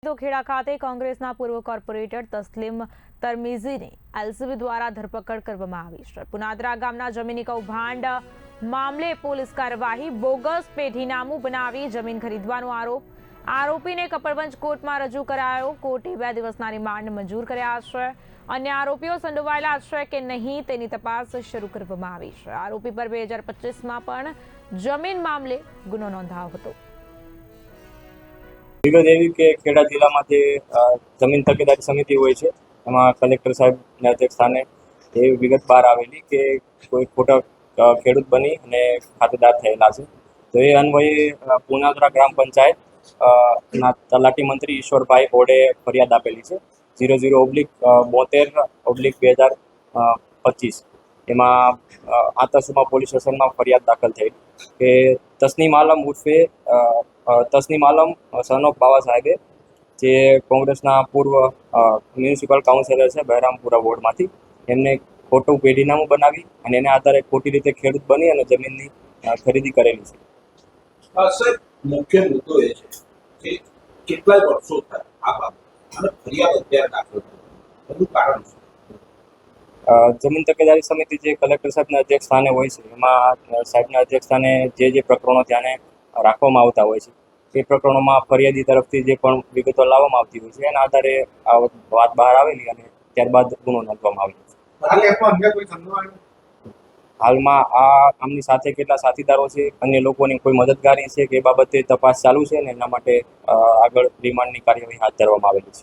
ખેડા ખાતે કોંગ્રેસના પૂર્વ કોર્પોરેટર તસ્લીમ તરમીઝીની એલસીબી દ્વારા ધરપકડ કરવામાં આવી છે। પુનાદરા ગામના જમીની કૌભાંડ મામલે પોલીસ કાર્યવાહી। બોગસ પેઢીનામું બનાવી જમીન ખરીદવાનો આરોપીને કપડવંજ કોર્ટમાં રજૂ કરાયો। કોર્ટે 2 દિવસના રિમાન્ડ મંજૂર કર્યા છે। અન્ય આરોપીઓ સંડોવાયેલા છે કે નહીં તેની તપાસ શરૂ કરવામાં આવી છે। આરોપી પર 2025માં પણ જમીન મામલે ગુનો નોંધાયો હતો। વિગત એવી કે ખેડા જિલ્લામાં જે જમીન તકેદારી સમિતિ હોય છે એમાં કલેક્ટર સાહેબના અધ્યક્ષ સ્થાને એવી વિગત બહાર આવેલી કે કોઈ ખોટા ખેડૂત બની અને ખાતેદાર થયેલા છે। તો એ અન્વયે પુનાદરા ગ્રામ પંચાયત ના તલાટી મંત્રી ઈશ્વરભાઈ બોર્ડે ફરિયાદ આપેલી છે 00/72/2025। એમાં આતસુમા પોલીસ સ્ટેશનમાં ફરિયાદ દાખલ થઈ કે તસ્નીમ આલમ ઉર્ફે તસ્નીમ આલમ સન ઓફ બાવા સાહેબે જે કોંગ્રેસના પૂર્વ મ્યુનિસિપલ કાઉન્સિલર છે બહેરામપુરા વોર્ડમાંથી એમને ખોટું પેઢીનામું બનાવી અને એના આધારે ખોટી રીતે ખેડૂત બની અને જમીનની ખરીદી કરેલી છે। સર, મુખ્ય મુદ્દો એ છે કે કેટલાય વર્ષો થયા આ બાબત અને ફરિયાદ અત્યારે દાખલ થઈ, એનું કારણ શું? જમીન તકેદારી સમિતિ જે કલેક્ટર સાહેબના અધ્યક્ષ સ્થાને હોય છે એમાં સાહેબના અધ્યક્ષ સ્થાને જે પ્રકરણો ધ્યાને રાખવામાં આવતા હોય છે એ પ્રકરણોમાં ફરિયાદી તરફથી જે પણ વિગતો લાવવામાં આવતી હોય છે એના આધારે આ વાત બહાર આવેલી અને ત્યારબાદ ગુનો નોંધવામાં આવ્યો છે। હાલમાં આમની સાથે કેટલા સાથીદારો છે, અન્ય લોકોની કોઈ મદદગારી છે કે એ બાબતે તપાસ ચાલુ છે અને એના માટે આગળ રિમાન્ડની કાર્યવાહી હાથ ધરવામાં આવેલી છે।